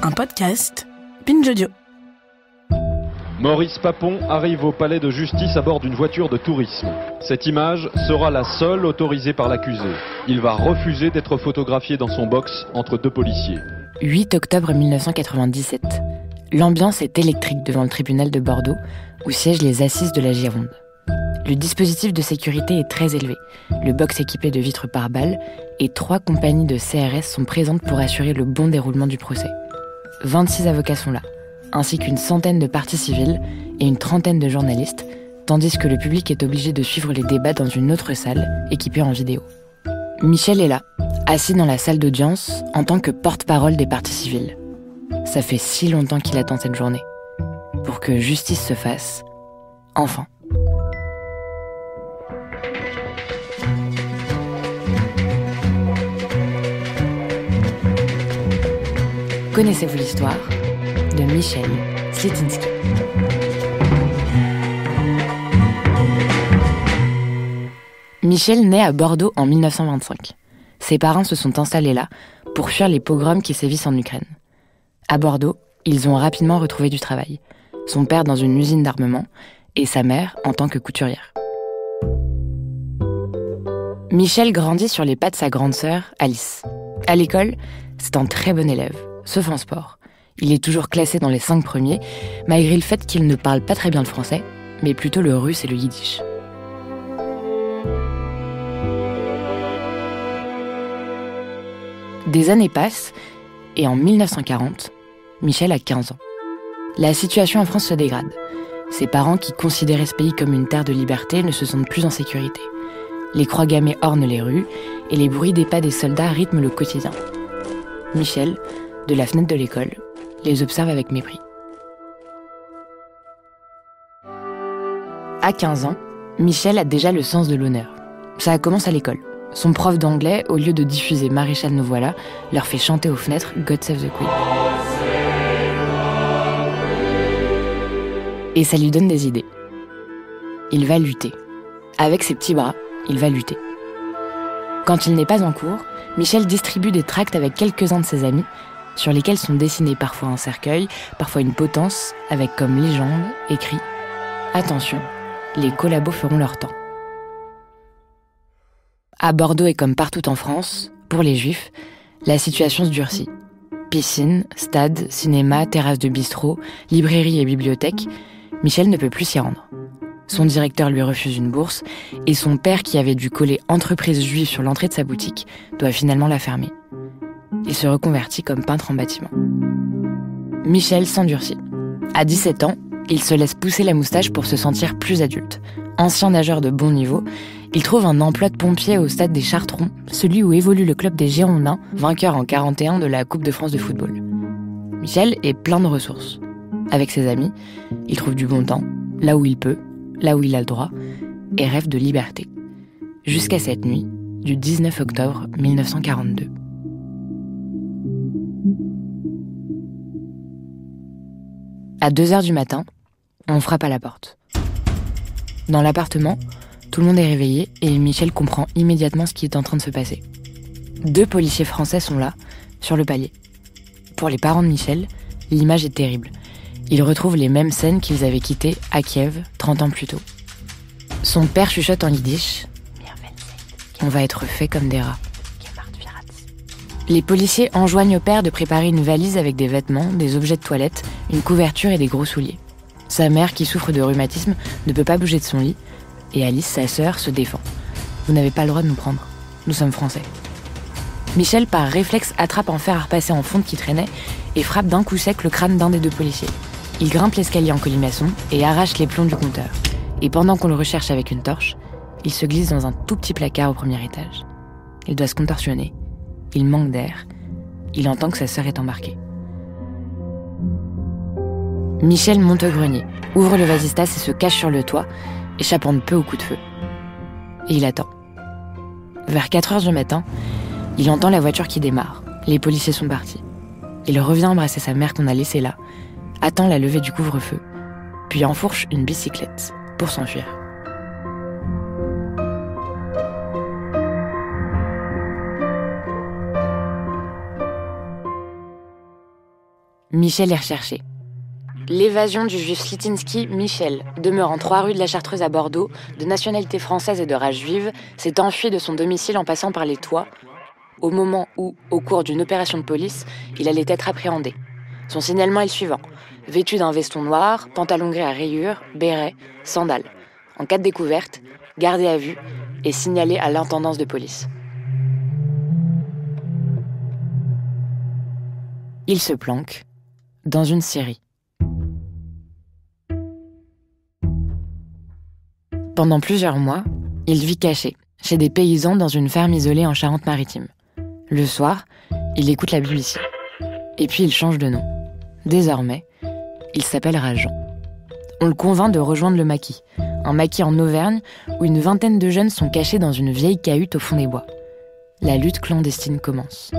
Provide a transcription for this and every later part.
Un podcast Binge Audio. Maurice Papon arrive au palais de justice à bord d'une voiture de tourisme. Cette image sera la seule autorisée par l'accusé. Il va refuser d'être photographié dans son box entre deux policiers. 8 octobre 1997. L'ambiance est électrique devant le tribunal de Bordeaux, où siègent les assises de la Gironde. Le dispositif de sécurité est très élevé. Le box équipé de vitres pare-balles et 3 compagnies de CRS sont présentes pour assurer le bon déroulement du procès. 26 avocats sont là, ainsi qu'une centaine de parties civiles et une trentaine de journalistes, tandis que le public est obligé de suivre les débats dans une autre salle, équipée en vidéo. Michel est là, assis dans la salle d'audience, en tant que porte-parole des parties civiles. Ça fait si longtemps qu'il attend cette journée. Pour que justice se fasse, enfin. Connaissez-vous l'histoire de Michel Slitinski? Michel naît à Bordeaux en 1925. Ses parents se sont installés là pour fuir les pogroms qui sévissent en Ukraine. À Bordeaux, ils ont rapidement retrouvé du travail. Son père dans une usine d'armement et sa mère en tant que couturière. Michel grandit sur les pas de sa grande sœur, Alice. À l'école, c'est un très bon élève, sauf en sport. Il est toujours classé dans les 5 premiers, malgré le fait qu'il ne parle pas très bien le français, mais plutôt le russe et le yiddish. Des années passent, et en 1940, Michel a 15 ans. La situation en France se dégrade. Ses parents, qui considéraient ce pays comme une terre de liberté, ne se sentent plus en sécurité. Les croix gammées ornent les rues, et les bruits des pas des soldats rythment le quotidien. Michel, de la fenêtre de l'école, les observe avec mépris. À 15 ans, Michel a déjà le sens de l'honneur. Ça commence à l'école. Son prof d'anglais, au lieu de diffuser Maréchal nous voilà, leur fait chanter aux fenêtres God Save the Queen. Et ça lui donne des idées. Il va lutter. Avec ses petits bras, il va lutter. Quand il n'est pas en cours, Michel distribue des tracts avec quelques-uns de ses amis, sur lesquels sont dessinés parfois un cercueil, parfois une potence, avec comme légende écrit « Attention, les collabos feront leur temps ». À Bordeaux et comme partout en France, pour les Juifs, la situation se durcit. Piscine, stade, cinéma, terrasse de bistrot, librairie et bibliothèque, Michel ne peut plus s'y rendre. Son directeur lui refuse une bourse et son père, qui avait dû coller entreprise juive sur l'entrée de sa boutique, doit finalement la fermer. Il se reconvertit comme peintre en bâtiment. Michel s'endurcit. À 17 ans, il se laisse pousser la moustache pour se sentir plus adulte. Ancien nageur de bon niveau, il trouve un emploi de pompier au stade des Chartrons, celui où évolue le club des Girondins, vainqueur en 41 de la Coupe de France de football. Michel est plein de ressources. Avec ses amis, il trouve du bon temps, là où il peut, là où il a le droit, et rêve de liberté. Jusqu'à cette nuit du 19 octobre 1942. À 2h du matin, on frappe à la porte. Dans l'appartement, tout le monde est réveillé et Michel comprend immédiatement ce qui est en train de se passer. 2 policiers français sont là, sur le palier. Pour les parents de Michel, l'image est terrible. Ils retrouvent les mêmes scènes qu'ils avaient quittées à Kiev 30 ans plus tôt. Son père chuchote en yiddish « On va être fait comme des rats ». Les policiers enjoignent au père de préparer une valise avec des vêtements, des objets de toilette, une couverture et des gros souliers. Sa mère, qui souffre de rhumatisme, ne peut pas bouger de son lit, et Alice, sa sœur, se défend. « Vous n'avez pas le droit de nous prendre. Nous sommes français. » Michel, par réflexe, attrape un fer à repasser en fonte qui traînait et frappe d'un coup sec le crâne d'un des 2 policiers. Il grimpe l'escalier en colimaçon et arrache les plombs du compteur. Et pendant qu'on le recherche avec une torche, il se glisse dans un tout petit placard au premier étage. Il doit se contorsionner. Il manque d'air. Il entend que sa sœur est embarquée. Michel monte au grenier, ouvre le vasistas et se cache sur le toit, échappant de peu au coup de feu. Et il attend. Vers 4h du matin, il entend la voiture qui démarre. Les policiers sont partis. Il revient embrasser sa mère qu'on a laissée là, attend la levée du couvre-feu, puis enfourche une bicyclette pour s'enfuir. Michel est recherché. L'évasion du juif Slitinsky, Michel, demeurant 3 rue de la Chartreuse à Bordeaux, de nationalité française et de race juive, s'est enfui de son domicile en passant par les toits, au moment où, au cours d'une opération de police, il allait être appréhendé. Son signalement est le suivant. Vêtu d'un veston noir, pantalon gris à rayures, béret, sandales. En cas de découverte, gardé à vue et signalé à l'intendance de police. Il se planque dans une scierie. Pendant plusieurs mois, il vit caché, chez des paysans dans une ferme isolée en Charente-Maritime. Le soir, il écoute la BBC. Et puis il change de nom. Désormais, il s'appellera Jean. On le convainc de rejoindre le maquis, un maquis en Auvergne où une vingtaine de jeunes sont cachés dans une vieille cahute au fond des bois. La lutte clandestine commence.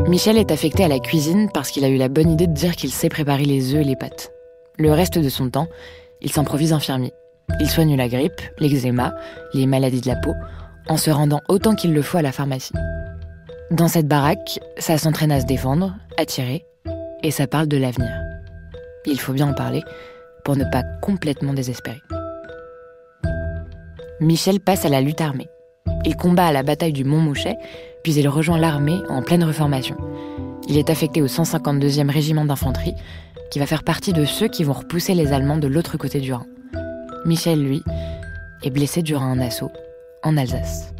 Michel est affecté à la cuisine parce qu'il a eu la bonne idée de dire qu'il sait préparer les œufs et les pâtes. Le reste de son temps, il s'improvise infirmier. Il soigne la grippe, l'eczéma, les maladies de la peau, en se rendant autant qu'il le faut à la pharmacie. Dans cette baraque, ça s'entraîne à se défendre, à tirer, et ça parle de l'avenir. Il faut bien en parler pour ne pas complètement désespérer. Michel passe à la lutte armée. Il combat à la bataille du Montmouchet, puis il rejoint l'armée en pleine reformation. Il est affecté au 152e régiment d'infanterie, qui va faire partie de ceux qui vont repousser les Allemands de l'autre côté du Rhin. Michel, lui, est blessé durant un assaut en Alsace.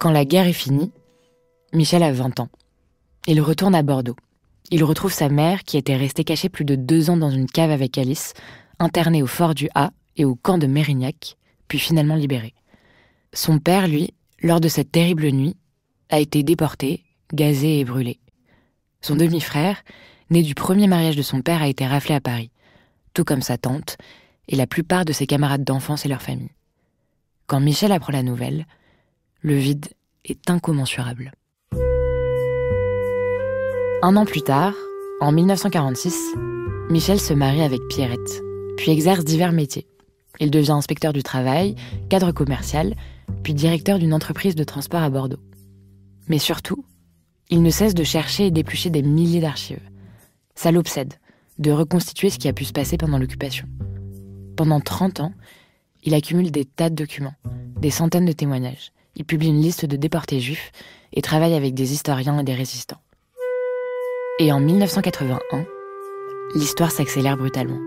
Quand la guerre est finie, Michel a 20 ans. Il retourne à Bordeaux. Il retrouve sa mère qui était restée cachée plus de 2 ans dans une cave avec Alice, internée au fort du Ha et au camp de Mérignac, puis finalement libérée. Son père, lui, lors de cette terrible nuit, a été déporté, gazé et brûlé. Son demi-frère, né du premier mariage de son père, a été raflé à Paris, tout comme sa tante et la plupart de ses camarades d'enfance et leur famille. Quand Michel apprend la nouvelle, le vide est incommensurable. Un an plus tard, en 1946, Michel se marie avec Pierrette, puis exerce divers métiers. Il devient inspecteur du travail, cadre commercial, puis directeur d'une entreprise de transport à Bordeaux. Mais surtout, il ne cesse de chercher et d'éplucher des milliers d'archives. Ça l'obsède, de reconstituer ce qui a pu se passer pendant l'occupation. Pendant 30 ans, il accumule des tas de documents, des centaines de témoignages. Il publie une liste de déportés juifs et travaille avec des historiens et des résistants. Et en 1981, l'histoire s'accélère brutalement.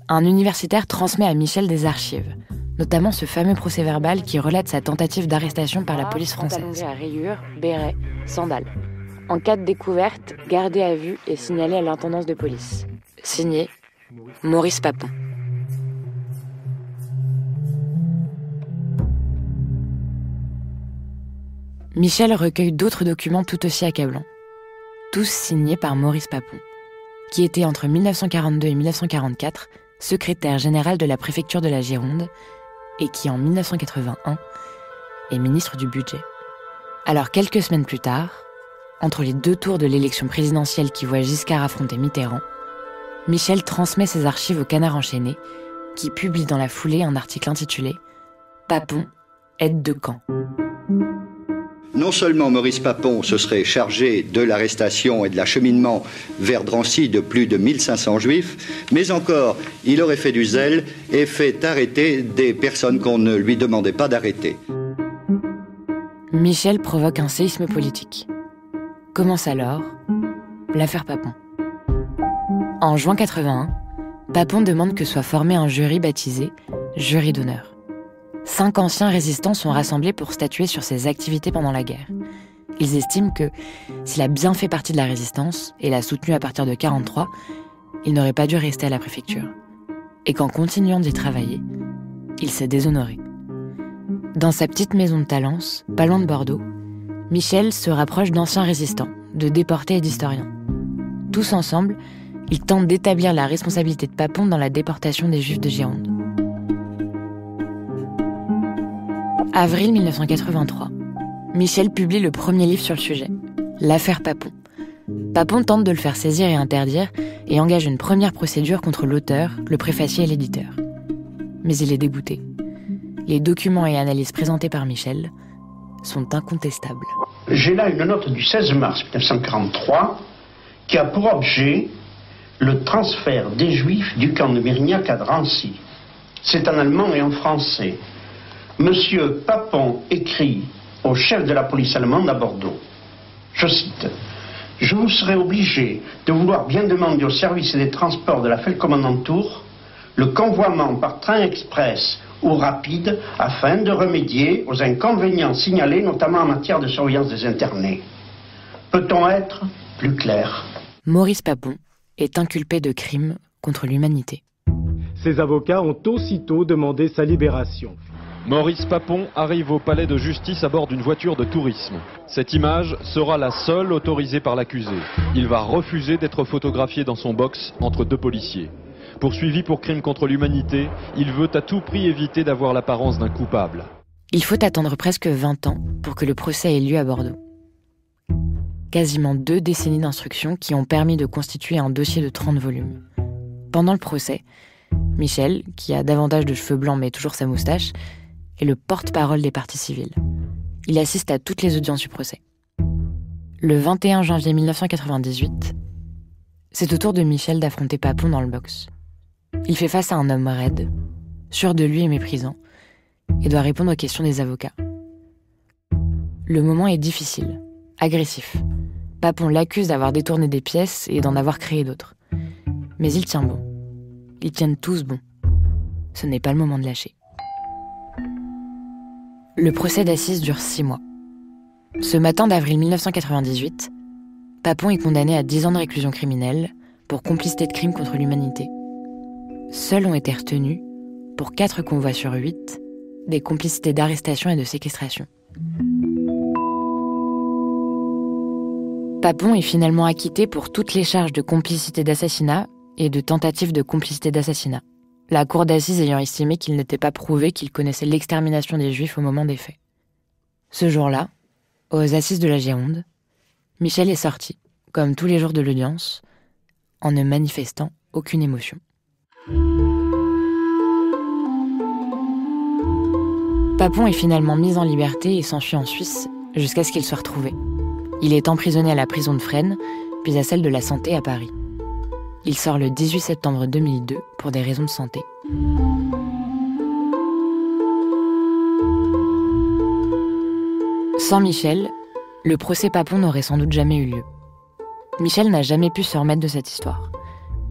Un universitaire transmet à Michel des archives, notamment ce fameux procès-verbal qui relate sa tentative d'arrestation par la police française. Pantalon à rayures, béret, sandales. En cas de découverte, gardé à vue et signalé à l'intendance de police. Signé Maurice Papon. Michel recueille d'autres documents tout aussi accablants, tous signés par Maurice Papon, qui était entre 1942 et 1944 secrétaire général de la préfecture de la Gironde et qui, en 1981, est ministre du Budget. Alors, quelques semaines plus tard, entre les 2 tours de l'élection présidentielle qui voit Giscard affronter Mitterrand, Michel transmet ses archives au Canard enchaîné, qui publie dans la foulée un article intitulé « Papon, aide de camp ». Non seulement Maurice Papon se serait chargé de l'arrestation et de l'acheminement vers Drancy de plus de 1500 juifs, mais encore, il aurait fait du zèle et fait arrêter des personnes qu'on ne lui demandait pas d'arrêter. Michel provoque un séisme politique. Commence alors l'affaire Papon. En juin 81, Papon demande que soit formé un jury baptisé « Jury d'honneur ». 5 anciens résistants sont rassemblés pour statuer sur ses activités pendant la guerre. Ils estiment que, s'il a bien fait partie de la résistance et l'a soutenu à partir de 1943, il n'aurait pas dû rester à la préfecture. Et qu'en continuant d'y travailler, il s'est déshonoré. Dans sa petite maison de Talence, pas loin de Bordeaux, Michel se rapproche d'anciens résistants, de déportés et d'historiens. Tous ensemble, ils tentent d'établir la responsabilité de Papon dans la déportation des Juifs de Gironde. Avril 1983, Michel publie le premier livre sur le sujet, l'affaire Papon, Papon tente de le faire saisir et interdire et engage une première procédure contre l'auteur, le préfacier et l'éditeur. Mais il est dégoûté. Les documents et analyses présentés par Michel sont incontestables. J'ai là une note du 16 mars 1943 qui a pour objet le transfert des Juifs du camp de Mérignac à Drancy. C'est en allemand et en français. Monsieur Papon écrit au chef de la police allemande à Bordeaux. Je cite. « Je vous serai obligé de vouloir bien demander au service des transports de la Feldkommandantur le convoiement par train express ou rapide afin de remédier aux inconvénients signalés, notamment en matière de surveillance des internés. Peut-on être plus clair ?» Maurice Papon est inculpé de crimes contre l'humanité. Ses avocats ont aussitôt demandé sa libération. Maurice Papon arrive au palais de justice à bord d'une voiture de tourisme. Cette image sera la seule autorisée par l'accusé. Il va refuser d'être photographié dans son box entre deux policiers. Poursuivi pour crime contre l'humanité, il veut à tout prix éviter d'avoir l'apparence d'un coupable. Il faut attendre presque 20 ans pour que le procès ait lieu à Bordeaux. Quasiment 2 décennies d'instruction qui ont permis de constituer un dossier de 30 volumes. Pendant le procès, Michel, qui a davantage de cheveux blancs mais toujours sa moustache, est le porte-parole des parties civiles. Il assiste à toutes les audiences du procès. Le 21 janvier 1998, c'est au tour de Michel d'affronter Papon dans le box. Il fait face à un homme raide, sûr de lui et méprisant, et doit répondre aux questions des avocats. Le moment est difficile, agressif. Papon l'accuse d'avoir détourné des pièces et d'en avoir créé d'autres. Mais il tient bon. Ils tiennent tous bon. Ce n'est pas le moment de lâcher. Le procès d'assises dure 6 mois. Ce matin d'avril 1998, Papon est condamné à 10 ans de réclusion criminelle pour complicité de crimes contre l'humanité. Seuls ont été retenus, pour 4 convois sur 8, des complicités d'arrestation et de séquestration. Papon est finalement acquitté pour toutes les charges de complicité d'assassinat et de tentative de complicité d'assassinat, la cour d'assises ayant estimé qu'il n'était pas prouvé qu'il connaissait l'extermination des Juifs au moment des faits. Ce jour-là, aux assises de la Gironde, Michel est sorti, comme tous les jours de l'audience, en ne manifestant aucune émotion. Papon est finalement mis en liberté et s'enfuit en Suisse jusqu'à ce qu'il soit retrouvé. Il est emprisonné à la prison de Fresnes, puis à celle de la Santé à Paris. Il sort le 18 septembre 2002 pour des raisons de santé. Sans Michel, le procès Papon n'aurait sans doute jamais eu lieu. Michel n'a jamais pu se remettre de cette histoire.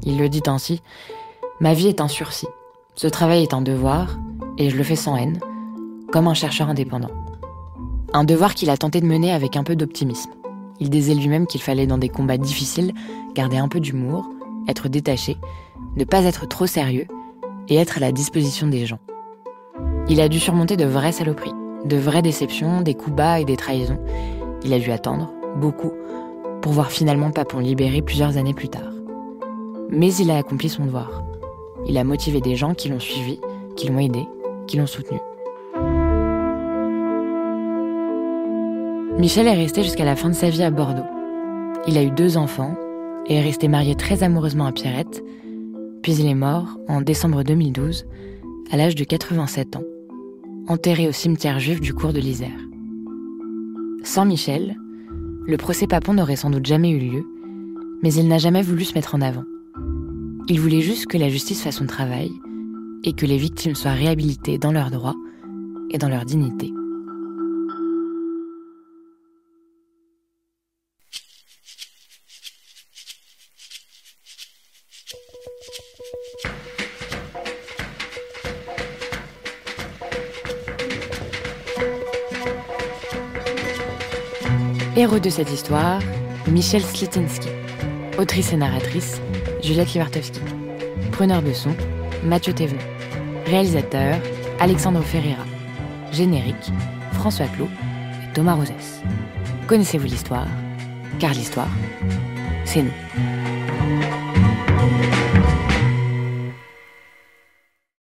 Il le dit ainsi : « Ma vie est un sursis. Ce travail est un devoir, et je le fais sans haine, comme un chercheur indépendant. » Un devoir qu'il a tenté de mener avec un peu d'optimisme. Il disait lui-même qu'il fallait, dans des combats difficiles, garder un peu d'humour, être détaché, ne pas être trop sérieux et être à la disposition des gens. Il a dû surmonter de vraies saloperies, de vraies déceptions, des coups bas et des trahisons. Il a dû attendre, beaucoup, pour voir finalement Papon libéré plusieurs années plus tard. Mais il a accompli son devoir. Il a motivé des gens qui l'ont suivi, qui l'ont aidé, qui l'ont soutenu. Michel est resté jusqu'à la fin de sa vie à Bordeaux. Il a eu 2 enfants et est resté marié très amoureusement à Pierrette, puis il est mort en décembre 2012, à l'âge de 87 ans, enterré au cimetière juif du cours de l'Isère. Sans Michel, le procès Papon n'aurait sans doute jamais eu lieu, mais il n'a jamais voulu se mettre en avant. Il voulait juste que la justice fasse son travail et que les victimes soient réhabilitées dans leurs droits et dans leur dignité. Héros de cette histoire, Michel Slitinski. Autrice et narratrice, Juliette Livartowski. Preneur de son, Mathieu Thévenon. Réalisateur, Alexandre Ferreira. Générique, François Clot et Thomas Rosès. Connaissez-vous l'histoire ? Car l'histoire, c'est nous.